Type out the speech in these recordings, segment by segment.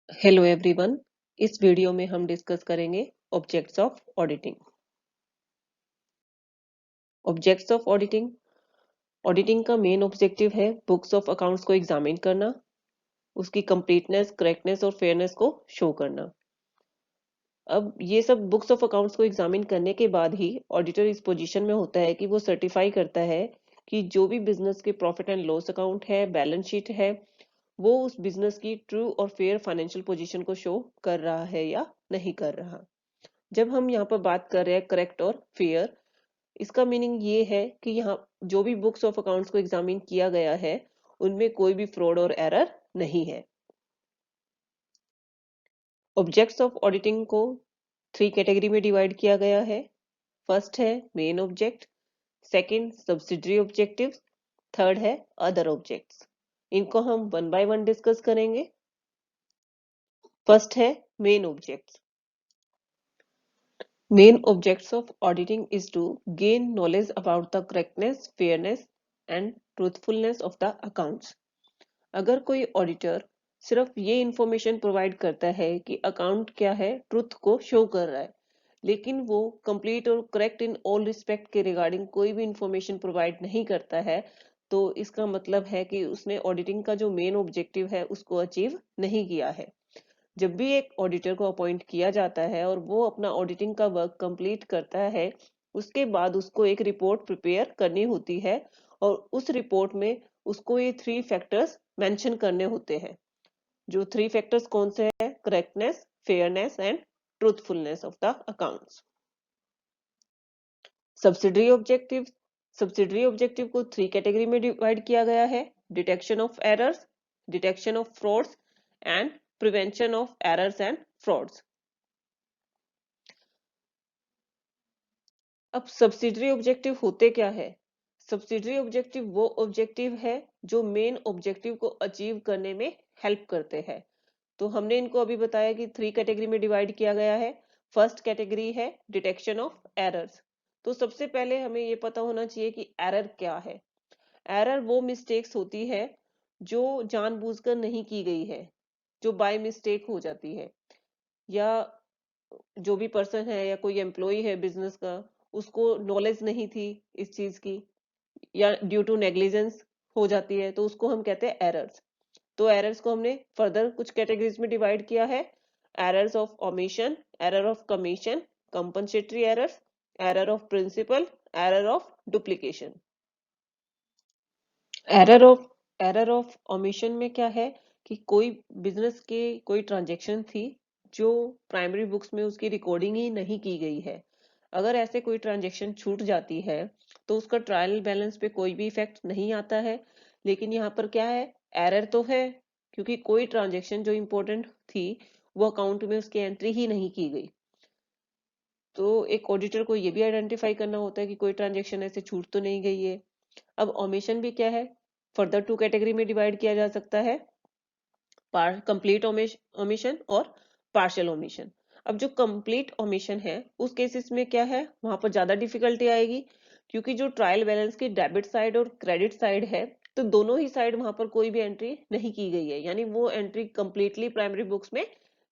Hello everyone. इस video में हम डिस्कस करेंगे objects of auditing. Objects of auditing auditing का मेन ऑब्जेक्टिव है बुक्स ऑफ अकाउंट्स को एग्जामिन करना, उसकी कंप्लीटनेस, करेक्टनेस और फेयरनेस को शो करना। अब ये सब बुक्स ऑफ अकाउंट्स को एग्जामिन करने के बाद ही ऑडिटर इस पोजीशन में होता है कि वो सर्टिफाई करता है कि जो भी बिजनेस के प्रॉफिट एंड लॉस अकाउंट है, बैलेंस शीट है, वो उस बिजनेस की ट्रू और फेयर फाइनेंशियल पोजीशन को शो कर रहा है या नहीं कर रहा। जब हम यहाँ पर बात कर रहे हैं करेक्ट और फेयर, इसका मीनिंग ये है कि यहाँ जो भी बुक्स ऑफ अकाउंट्स को एग्जामिन किया गया है उनमें कोई भी फ्रॉड और एरर नहीं है। ऑब्जेक्ट्स ऑफ ऑडिटिंग को 3 कैटेगरी में डिवाइड किया गया है। फर्स्ट है main object, second subsidiary objectives, third है अदर ऑब्जेक्ट्स। इनको हम वन बाय वन डिस्कस करेंगे। फर्स्ट है main objects. Main objects of auditing is to gain knowledge about the correctness, fairness and truthfulness of the accounts. अगर कोई auditor सिर्फ ये information provide करता है कि अकाउंट क्या है, ट्रुथ को शो कर रहा है, लेकिन वो कंप्लीट और करेक्ट इन ऑल रिस्पेक्ट के रिगार्डिंग कोई भी इंफॉर्मेशन प्रोवाइड नहीं करता है, तो इसका मतलब है कि उसने ऑडिटिंग का जो मेन ऑब्जेक्टिव है उसको अचीव नहीं किया है। जब भी एक ऑडिटर को अपॉइंट किया जाता है और वो अपना ऑडिटिंग का वर्क कंप्लीट करता है, उसके बाद उसको एक रिपोर्ट प्रिपेयर करनी होती है और उस रिपोर्ट में उसको ये 3 फैक्टर्स मेंशन करने होते हैं। जो 3 फैक्टर्स कौन से हैं? Correctness, fairness and truthfulness of the accounts. Subsidiary objective subsidiary objective को 3 कैटेगरी में डिवाइड किया गया है। Detection of errors, detection of frauds and prevention of errors and frauds. अब सब्सिडरी ऑब्जेक्टिव होते क्या है? सब्सिडरी ऑब्जेक्टिव वो ऑब्जेक्टिव है जो मेन ऑब्जेक्टिव को अचीव करने में हेल्प करते हैं। तो हमने इनको अभी बताया कि 3 कैटेगरी में डिवाइड किया गया है। फर्स्ट कैटेगरी है डिटेक्शन ऑफ एरर्स। तो सबसे पहले हमें ये पता होना चाहिए कि एरर क्या है। एरर वो मिस्टेक्स होती है जो जानबूझकर नहीं की गई है, जो बाय मिस्टेक हो जाती है, या जो भी पर्सन है या कोई एम्प्लॉय है बिजनेस का, उसको नॉलेज नहीं थी इस चीज की, या ड्यू टू नेग्लिजेंस हो जाती है, तो उसको हम कहते हैं एरर्स। तो एरर्स को हमने फर्दर कुछ कैटेगरीज में डिवाइड किया है। Errors of omission, error of commission, compensatory errors, error of principle, error of duplication. Error of omission में क्या है कि कोई बिजनेस के कोई ट्रांजैक्शन थी जो प्राइमरी बुक्स में उसकी रिकॉर्डिंग ही नहीं की गई है। अगर ऐसे कोई ट्रांजैक्शन छूट जाती है तो उसका ट्रायल बैलेंस पे कोई भी इफेक्ट नहीं आता है। लेकिन यहाँ पर क्या है, एरर तो है, क्योंकि कोई ट्रांजैक्शन जो इम्पोर्टेंट थी वो अकाउंट में उसकी एंट्री ही नहीं की गई। तो एक ऑडिटर को ये भी आइडेंटिफाई करना होता है कि कोई ट्रांजैक्शन ऐसे छूट तो नहीं गई है। अब ओमिशन भी क्या है, फर्दर 2 कैटेगरी में डिवाइड किया जा सकता है, कंप्लीट ओमिशन और पार्शियल ओमिशन। अब जो कंप्लीट ओमिशन है उस केसेस में क्या है, वहां पर ज्यादा डिफिकल्टी आएगी, क्योंकि जो ट्रायल बैलेंस की डेबिट साइड और क्रेडिट साइड है, तो दोनों ही साइड वहां पर कोई भी एंट्री नहीं की गई है, यानी वो एंट्री कंप्लीटली प्राइमरी बुक्स में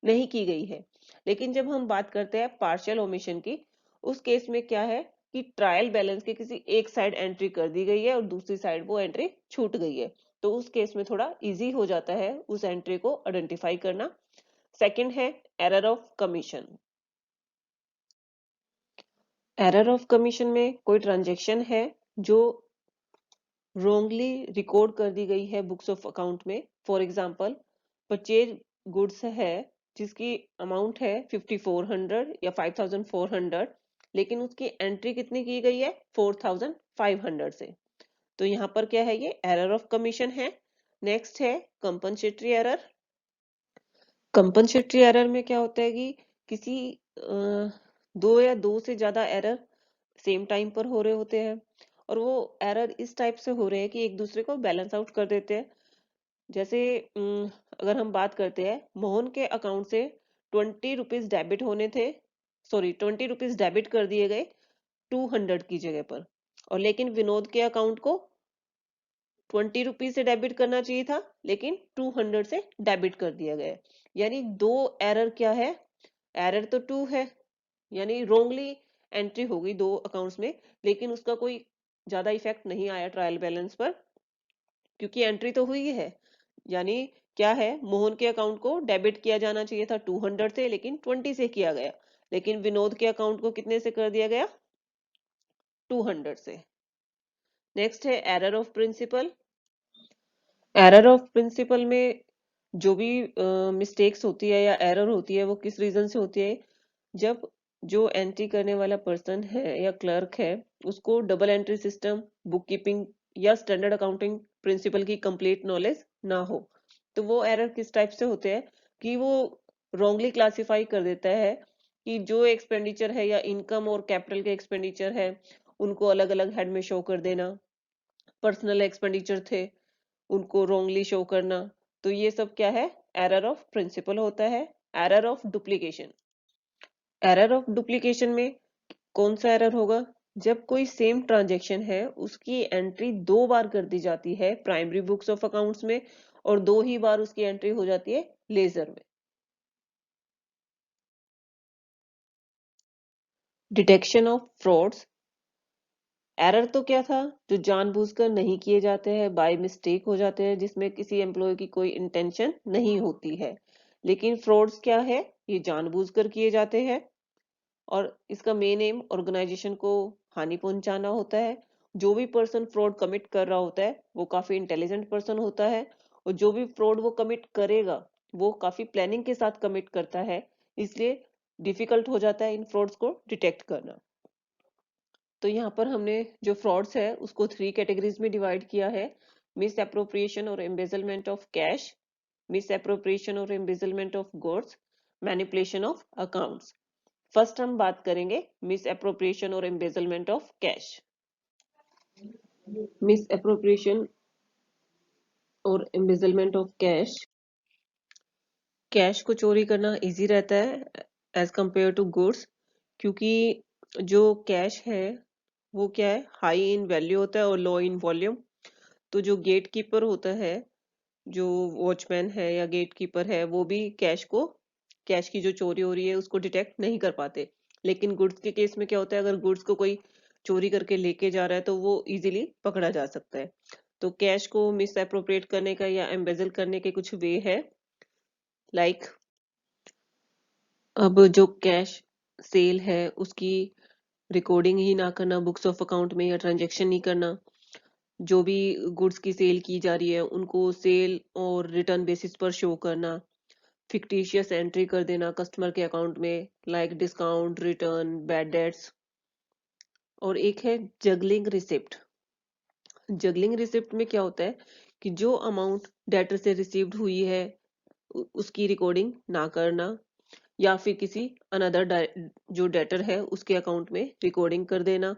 नहीं की गई है। लेकिन जब हम बात करते हैं पार्शियल ओमिशन की, उस केस में क्या है कि ट्रायल बैलेंस की किसी एक साइड एंट्री कर दी गई है और दूसरी साइड वो एंट्री छूट गई है, तो उस केस में थोड़ा इजी हो जाता है उस एंट्री को आइडेंटिफाई करना। सेकंड है error of commission. Error of commission में कोई ट्रांजैक्शन है जो रोंगली रिकॉर्ड कर दी गई है बुक्स ऑफ अकाउंट में। फॉर एग्जांपल, परचेज गुड्स है जिसकी अमाउंट है 5400 या 5400, लेकिन उसकी एंट्री कितनी की गई है, 4500 से। तो यहाँ पर क्या है, ये एरर ऑफ कमीशन है। नेक्स्ट है कंपनसेटरी एरर। कंपनसेटरी एरर में क्या होता है कि किसी दो या दो से ज्यादा एरर सेम टाइम पर हो रहे होते हैं, और वो एरर इस टाइप से हो रहे हैं कि एक दूसरे को बैलेंस आउट कर देते हैं। जैसे अगर हम बात करते हैं, मोहन के अकाउंट से 20 रुपीज डेबिट होने थे, सॉरी 20 रुपीज डेबिट कर दिए गए 200 की जगह पर, और लेकिन विनोद के अकाउंट को ₹20 से डेबिट करना चाहिए था, लेकिन 200 से डेबिट कर दिया गया। यानी दो एरर क्या है, एरर तो 2 है, यानी रोंगली एंट्री हो गई दो अकाउंट्स में, लेकिन उसका कोई ज्यादा इफेक्ट नहीं आया ट्रायल बैलेंस पर, क्योंकि एंट्री तो हुई है। यानी क्या है, मोहन के अकाउंट को डेबिट किया जाना चाहिए था 200 से, लेकिन 20 से किया गया। लेकिन विनोद के अकाउंट को कितने से कर दिया गया, 200 से। नेक्स्ट है error of principle. Error of principle में जो भी मिस्टेक्स होती है या एरर होती है वो किस रीजन से होती है, जब जो एंट्री करने वाला पर्सन है या क्लर्क है उसको double entry system, book keeping या स्टैंडर्ड अकाउंटिंग प्रिंसिपल की कंप्लीट नॉलेज ना हो। तो वो एरर किस टाइप से होते हैं कि वो रॉन्गली क्लासिफाई कर देता है कि जो एक्सपेंडिचर है या इनकम और कैपिटल के एक्सपेंडिचर है उनको अलग अलग हेड में शो कर देना, पर्सनल एक्सपेंडिचर थे उनको रॉन्गली शो करना। तो ये सब क्या है, एरर ऑफ प्रिंसिपल होता है। Error of duplication. Error of duplication में कौन सा एरर होगा, जब कोई सेम ट्रांजैक्शन है उसकी एंट्री दो बार कर दी जाती है प्राइमरी बुक्स ऑफ अकाउंट्स में और दो ही बार उसकी एंट्री हो जाती है लेजर में। Detection of frauds. एरर तो क्या था, जो जानबूझकर नहीं किए जाते हैं, बाय मिस्टेक हो जाते हैं, जिसमें किसी एम्प्लॉय की कोई इंटेंशन नहीं होती है। लेकिन फ्रॉड्स क्या है, ये जानबूझकर किए जाते हैं और इसका मेन एम ऑर्गेनाइजेशन को हानि पहुंचाना होता है। जो भी पर्सन फ्रॉड कमिट कर रहा होता है वो काफी इंटेलिजेंट पर्सन होता है, और जो भी फ्रॉड वो कमिट करेगा वो काफी प्लानिंग के साथ कमिट करता है, इसलिए डिफिकल्ट हो जाता है इन फ्रॉड्स को डिटेक्ट करना। तो यहाँ पर हमने जो फ्रॉड्स है उसको 3 कैटेगरीज में डिवाइड किया है, मिस एप्रोप्रिएशन और embezzlement of cash, misappropriation और embezzlement of goods, manipulation of accounts. First हम बात करेंगे मिस एप्रोप्रिएशन और embezzlement of cash. Misappropriation और एम्बेजलमेंट ऑफ कैश, कैश को चोरी करना इजी रहता है एज कंपेयर टू गुड्स, क्योंकि जो कैश है वो क्या है, हाई इन वैल्यू होता है और लो इन वॉल्यूम। तो जो गेट कीपर होता है, जो वॉचमैन है या गेट कीपर है, वो भी कैश की जो चोरी हो रही है उसको डिटेक्ट नहीं कर पाते। लेकिन गुड्स के केस में क्या होता है, अगर गुड्स को कोई चोरी करके लेके जा रहा है तो वो इजीली पकड़ा जा सकता है। तो कैश को मिस एप्रोप्रिएट करने का या एम्बेजल करने के कुछ वे है, लाइक अब जो कैश सेल है उसकी रिकॉर्डिंग ही ना करना बुक्स ऑफ अकाउंट में, या ट्रांजैक्शन नहीं करना, जो भी गुड्स की सेल की जा रही है उनको सेल और रिटर्न बेसिस पर शो करना, फिक्टिशियस एंट्री कर देना कस्टमर के अकाउंट में, like discount, return, bad debts. और एक है जगलिंग रिसिप्ट। जगलिंग रिसिप्ट में क्या होता है कि जो अमाउंट डेटर से रिसीव्ड हुई है उसकी रिकॉर्डिंग ना करना, या फिर किसी अनदर जो डेटर है उसके अकाउंट में रिकॉर्डिंग कर देना।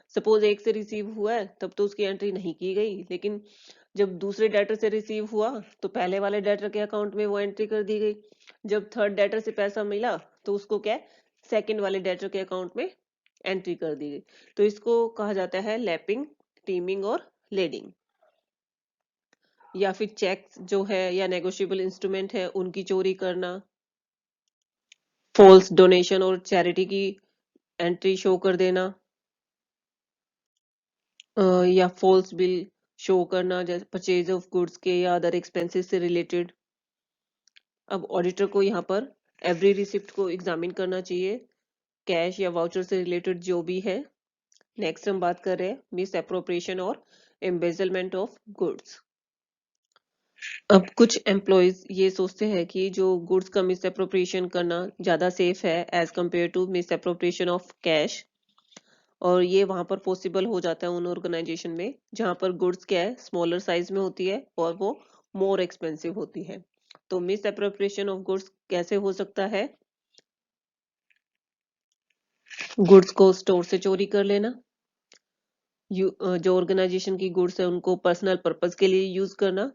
सपोज एक से रिसीव हुआ है तब तो उसकी एंट्री नहीं की गई, लेकिन जब दूसरे डेटर से रिसीव हुआ तो पहले वाले डेटर के अकाउंट में वो एंट्री कर दी गई। जब थर्ड डेटर से पैसा मिला तो उसको क्या, सेकंड वाले डेटर के अकाउंट में एंट्री कर दी गई। तो इसको कहा जाता है लैपिंग, टीमिंग और लेडिंग। या फिर चेक्स जो है या नेगोशिएबल इंस्ट्रूमेंट है उनकी चोरी करना, फॉल्स डोनेशन और चैरिटी की एंट्री शो कर देना, या फॉल्स बिल शो करना जैसे परचेज ऑफ गुड्स के या अदर एक्सपेंसेस से रिलेटेड। अब ऑडिटर को यहाँ पर एवरी रिसिप्ट को एग्जामिन करना चाहिए, कैश या वाउचर से रिलेटेड जो भी है। नेक्स्ट हम बात कर रहे हैं मिस एप्रोप्रिएशन और एम्बेजलमेंट ऑफ गुड्स। अब कुछ एम्प्लॉयज ये सोचते हैं कि जो गुड्स का मिस एप्रोप्रिएशन करना ज्यादा सेफ है as compare to misappropriation of cash, और ये वहां पर पॉसिबल हो जाता है उन ऑर्गेनाइजेशन में जहां पर गुड्स क्या है स्मॉलर साइज में होती है और वो मोर एक्सपेंसिव होती है। तो मिस एप्रोप्रिएशन ऑफ गुड्स कैसे हो सकता है, गुड्स को स्टोर से चोरी कर लेना, जो ऑर्गेनाइजेशन की गुड्स है उनको पर्सनल पर्पस के लिए यूज करना,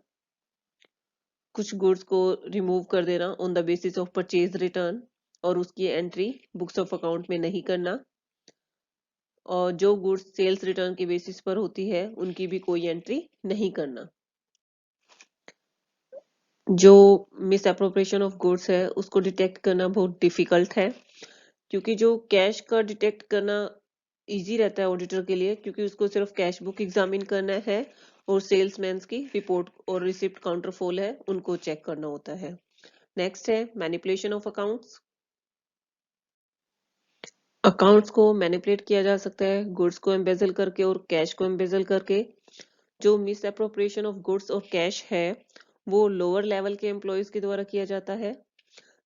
कुछ गुड्स को रिमूव कर देना on the basis of purchase return और उसकी एंट्री बुक्स ऑफ अकाउंट में नहीं करना, और जो गुड्स सेल्स रिटर्न के बेसिस पर होती है उनकी भी कोई एंट्री नहीं करना। जो मिस अप्रोप्रिएशन ऑफ गुड्स है उसको डिटेक्ट करना बहुत डिफिकल्ट है, क्योंकि जो कैश का डिटेक्ट करना इजी रहता है ऑडिटर के लिए, क्योंकि उसको सिर्फ कैश बुक एग्जामिन करना है और सेल्समैन की रिपोर्ट और रिसिप्ट काउंटरफॉल है उनको चेक करना होता है। नेक्स्ट है मैनिपुलेशन ऑफ अकाउंट्स। अकाउंट्स को मैनिपुलेट किया जा सकता है गुड्स को एम्बेजल करके और कैश को एम्बेजल करके। जो मिस अप्रोप्रिएशन ऑफ गुड्स और कैश है वो लोअर लेवल के एम्प्लॉयज के द्वारा किया जाता है,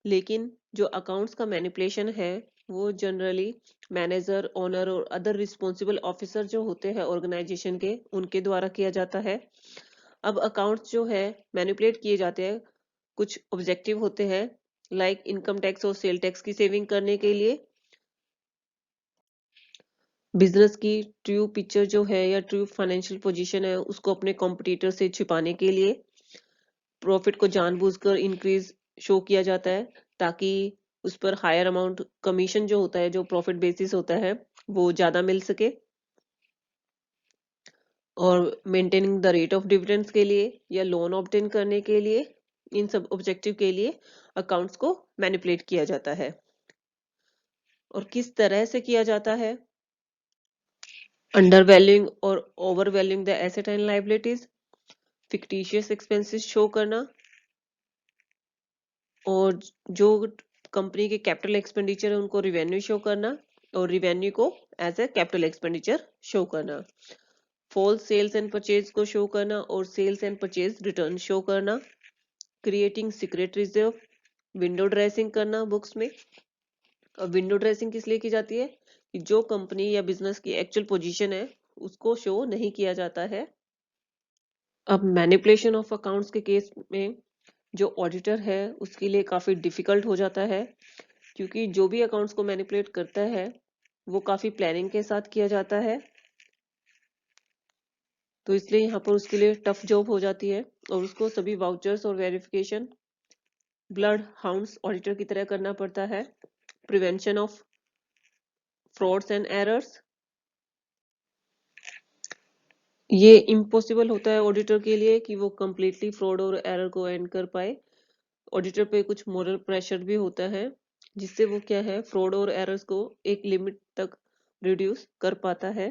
लेकिन जो अकाउंट्स का मैनिपुलेशन है वो जनरली मैनेजर, ओनर और अदर रिस्पॉन्सिबल ऑफिसर जो होते हैं ऑर्गेनाइजेशन के उनके द्वारा किया जाता है। अब अकाउंट्स जो है मैनिपुलेट किए जाते हैं, कुछ ऑब्जेक्टिव होते हैं लाइक इनकम टैक्स और सेल टैक्स की सेविंग करने के लिए, बिजनेस की ट्रू पिक्चर जो है या ट्रू फाइनेंशियल पोजीशन है उसको अपने कॉम्पिटिटर से छिपाने के लिए, प्रॉफिट को जानबूझकर इंक्रीज शो किया जाता है ताकि उस पर हायर अमाउंट कमीशन जो होता है, जो प्रॉफिट बेसिस होता है वो ज्यादा मिल सके, और maintaining the rate of dividends के लिए या लोन ऑब्टेन करने के लिए, इन सब ऑब्जेक्टिव के लिए अकाउंट्स को मैनिपुलेट किया जाता है। और किस तरह से किया जाता है? अंडर वैल्यूइंग और over valuing the asset and liabilities, fictitious expenses show करना, और जो कंपनी के कैपिटल एक्सपेंडिचर है उनको रिवेन्यू शो करना और रिवेन्यू को as a capital expenditure show करना, फॉल्स सेल्स एंड परचेज को शो करना और sales and purchase return show करना, creating secret reserve, window dressing करना बुक्स में। और विंडो ड्रेसिंग किस लिए की जाती है कि जो कंपनी या बिजनेस की एक्चुअल पोजीशन है उसको शो नहीं किया जाता है। अब मैनिपुलेशन ऑफ अकाउंट्स के केस में जो ऑडिटर है उसके लिए काफी डिफिकल्ट हो जाता है, क्योंकि जो भी अकाउंट्स को मैनिपुलेट करता है वो काफी प्लानिंग के साथ किया जाता है, तो इसलिए यहाँ पर उसके लिए टफ जॉब हो जाती है और उसको सभी वाउचर्स और वेरिफिकेशन ब्लड हाउंड्स ऑडिटर की तरह करना पड़ता है। Prevention of frauds and errors, ये इम्पॉसिबल होता है ऑडिटर के लिए कि वो कम्प्लीटली फ्रॉड और एरर को एंड कर पाए। ऑडिटर पे कुछ मोरल प्रेशर भी होता है जिससे वो क्या है फ्रॉड और एरर्स को एक लिमिट तक रिड्यूस कर पाता है।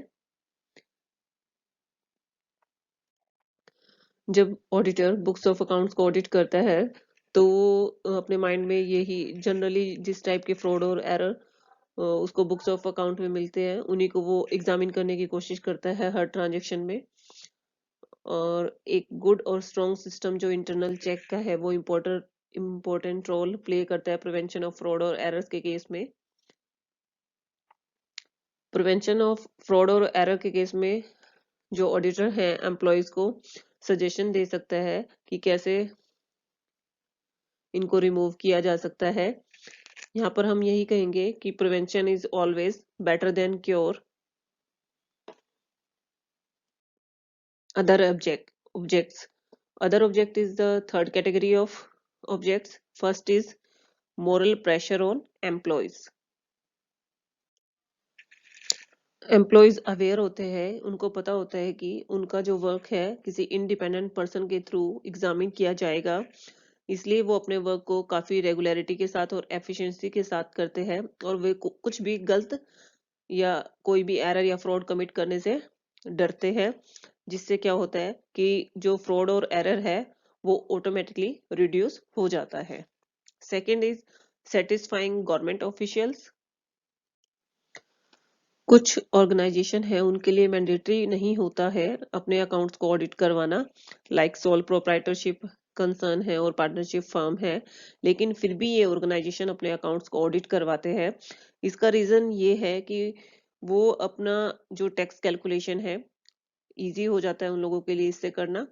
जब ऑडिटर बुक्स ऑफ अकाउंट्स को ऑडिट करता है तो वो अपने माइंड में यही जनरली जिस टाइप के फ्रॉड और एरर उसको बुक्स ऑफ अकाउंट में मिलते हैं उन्हीं को वो एग्जामिन करने की कोशिश करता है हर ट्रांजेक्शन में। और एक गुड और स्ट्रॉन्ग सिस्टम जो इंटरनल चेक का है वो इम्पोर्टेंट रोल प्ले करता है प्रिवेंशन ऑफ फ्रॉड और एरर्स के केस में। प्रिवेंशन ऑफ फ्रॉड और एरर के केस में जो ऑडिटर है एम्प्लॉयज को सजेशन दे सकता है कि कैसे इनको रिमूव किया जा सकता है। यहाँ पर हम यही कहेंगे कि prevention is always better than cure. Other objects other object is the third category of objects. First is moral pressure on employees. Employees aware होते हैं, उनको पता होता है कि उनका जो वर्क है किसी इंडिपेंडेंट पर्सन के थ्रू एग्जामिन किया जाएगा, इसलिए वो अपने वर्क को काफी रेगुलरिटी के साथ और एफिशिएंसी के साथ करते हैं और वे कुछ भी गलत या कोई भी एरर या फ्रॉड कमिट करने से डरते हैं, जिससे क्या होता है कि जो फ्रॉड और एरर है वो ऑटोमेटिकली रिड्यूस हो जाता है। Second is satisfying government officials. कुछ ऑर्गेनाइजेशन है उनके लिए मैंडेटरी नहीं होता है अपने अकाउंट्स को ऑडिट करवाना, लाइक सोल प्रोप्राइटरशिप कंसर्न है और पार्टनरशिप फर्म है, लेकिन फिर भी ये ऑर्गेनाइजेशन अपने अकाउंट्स को ऑडिट करवाते हैं। इसका रीजन ये है कि वो अपना जो टैक्स कैलकुलेशन है इजी हो जाता है उन लोगों के लिए इससे करना,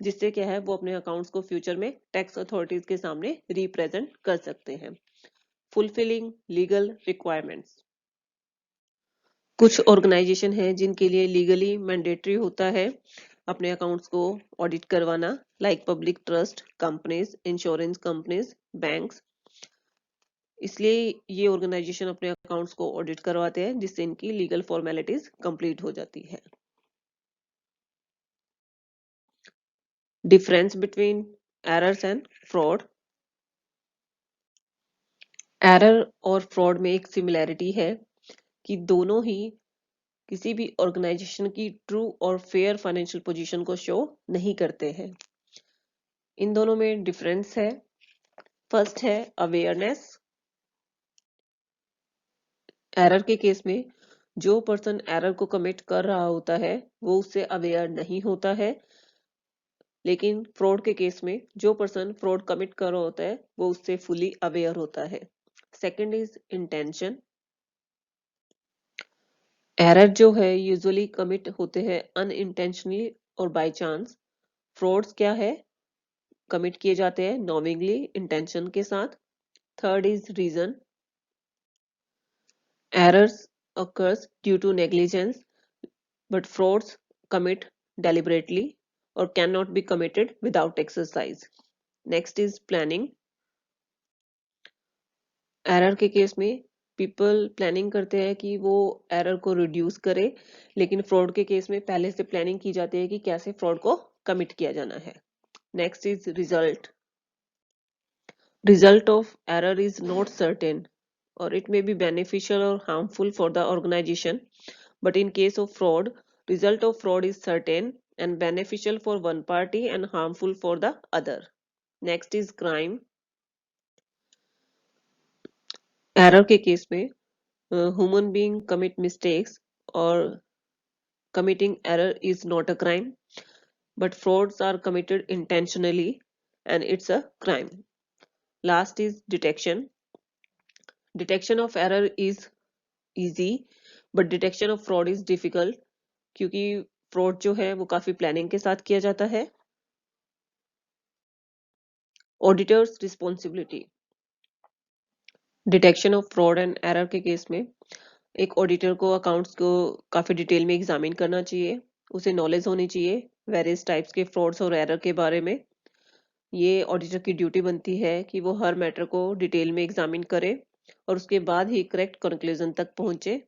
जिससे क्या है वो अपने अकाउंट्स को फ्यूचर में टैक्स अथॉरिटीज के सामने रिप्रेजेंट कर सकते हैं। फुलफिलिंग लीगल रिक्वायरमेंट्स, कुछ ऑर्गेनाइजेशन है जिनके लिए लीगली मैंडेटरी होता है अपने अकाउंट्स को ऑडिट करवाना, like public trust companies, insurance companies, banks. इसलिए ये ऑर्गेनाइजेशन अपने अकाउंट्स को ऑडिट करवाते हैं, जिससे इनकी लीगल फॉर्मेलिटीज कंप्लीट हो जाती है। Difference between errors and fraud. Error और फ्रॉड में एक सिमिलैरिटी है कि दोनों ही किसी भी ऑर्गेनाइजेशन की ट्रू और फेयर फाइनेंशियल पोजीशन को शो नहीं करते हैं। इन दोनों में डिफरेंस है। फर्स्ट है अवेयरनेस। एरर के केस में जो पर्सन एरर को कमिट कर रहा होता है वो उससे अवेयर नहीं होता है, लेकिन फ्रॉड के केस में जो पर्सन फ्रॉड कमिट कर रहा होता है वो उससे फुली अवेयर होता है। Second is intention. एरर जो है यूजुअली कमिट होते हैं अनइंटेंशनली और बाय चांस। फ्रॉड्स क्या है, कमिट किए जाते हैं नॉविंगली इंटेंशन के साथ। Third is reason. Errors occurs due to negligence, but frauds commit deliberately or cannot be committed without exercise. Next is planning. Error के केस में पीपल प्लानिंग करते हैं कि वो एरर को रिड्यूस करे, लेकिन फ्रॉड के केस में पहले से प्लानिंग की जाती है कि कैसे फ्रॉड को कमिट किया जाना है। Next is result. Result of error is not certain, or it may be beneficial or harmful for the organization. But in case of fraud, result of fraud is certain and beneficial for one party and harmful for the other. Next is crime. Error के case में human being commit mistakes or committing error is not a crime, but frauds are committed intentionally and it's a crime. Last is detection. Detection of error is easy, but detection of fraud is difficult, क्योंकि fraud जो है वो काफी planning के साथ किया जाता है। Auditors responsibility. Detection of fraud and error के केस में एक ऑडिटर को अकाउंट्स को काफी डिटेल में एग्जामिन करना चाहिए, उसे नॉलेज होनी चाहिए वेरियस टाइप्स के फ्रॉड्स और एरर के बारे में। ये ऑडिटर की ड्यूटी बनती है कि वो हर मैटर को डिटेल में एग्जामिन करे और उसके बाद ही करेक्ट कंक्लूजन तक पहुंचे।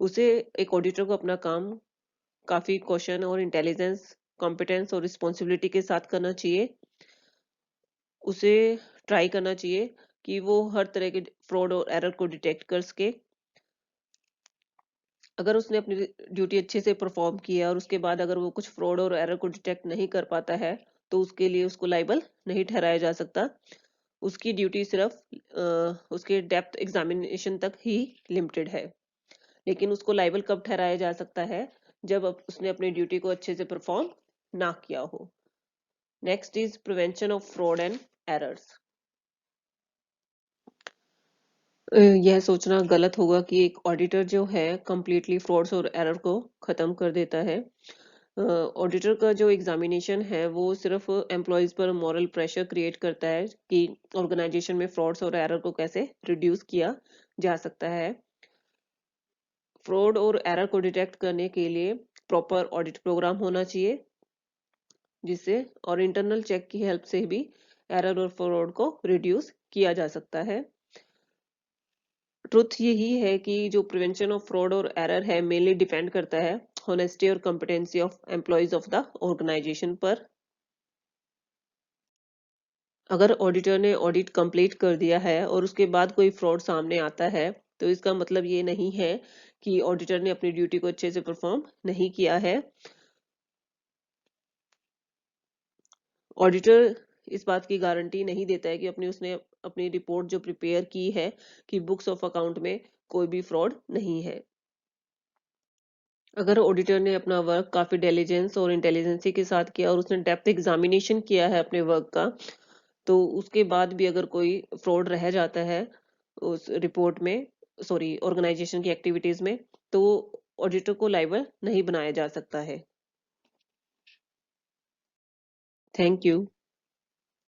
उसे एक ऑडिटर को अपना काम काफी क्वेश्चन और इंटेलिजेंस, कॉम्पिटेंस और रिस्पॉन्सिबिलिटी के साथ करना चाहिए। उसे ट्राई करना चाहिए कि वो हर तरह के फ्रॉड और एरर को डिटेक्ट कर सके। अगर उसने अपनी ड्यूटी अच्छे से परफॉर्म किया और उसके बाद अगर वो कुछ फ्रॉड और एरर को डिटेक्ट नहीं कर पाता है तो उसके लिए उसको लाइबल नहीं ठहराया जा सकता। उसकी ड्यूटी सिर्फ उसके डेप्थ एग्जामिनेशन तक ही लिमिटेड है, लेकिन उसको लाइबल कब ठहराया जा सकता है, जब उसने अपनी ड्यूटी को अच्छे से परफॉर्म ना किया हो। Next is prevention of fraud and errors. यह सोचना गलत होगा कि एक ऑडिटर जो है कंप्लीटली फ्रॉड्स और एरर को खत्म कर देता है। ऑडिटर का जो एग्जामिनेशन है वो सिर्फ एम्प्लॉयज पर मॉरल प्रेशर क्रिएट करता है कि ऑर्गेनाइजेशन में फ्रॉड्स और एरर को कैसे रिड्यूस किया जा सकता है। फ्रॉड और एरर को डिटेक्ट करने के लिए प्रॉपर ऑडिट प्रोग्राम होना चाहिए, जिससे और इंटरनल चेक की हेल्प से भी एरर और फ्रॉड को रिड्यूस किया जा सकता है। ट्रुथ यही है कि जो प्रिवेंशन ऑफ फ्रॉड और एरर है मेनली डिपेंड करता है होनेस्टी और competency of employees of the organization पर। अगर ऑडिटर ने ऑडिट कंप्लीट कर दिया है और उसके बाद कोई फ्रॉड सामने आता है तो इसका मतलब ये नहीं है कि ऑडिटर ने अपनी ड्यूटी को अच्छे से परफॉर्म नहीं किया है। ऑडिटर इस बात की गारंटी नहीं देता है कि उसने अपनी रिपोर्ट जो प्रिपेयर की है कि बुक्स ऑफ अकाउंट में कोई भी फ्रॉड नहीं है। अगर ऑडिटर ने अपना वर्क काफी डिलीजेंस और इंटेलिजेंसी के साथ किया और उसने डेप्थ एग्जामिनेशन किया है अपने वर्क का, तो उसके बाद भी अगर कोई फ्रॉड रह जाता है उस रिपोर्ट में, सॉरी ऑर्गेनाइजेशन की एक्टिविटीज में, तो ऑडिटर को लायबल नहीं बनाया जा सकता है। Thank you.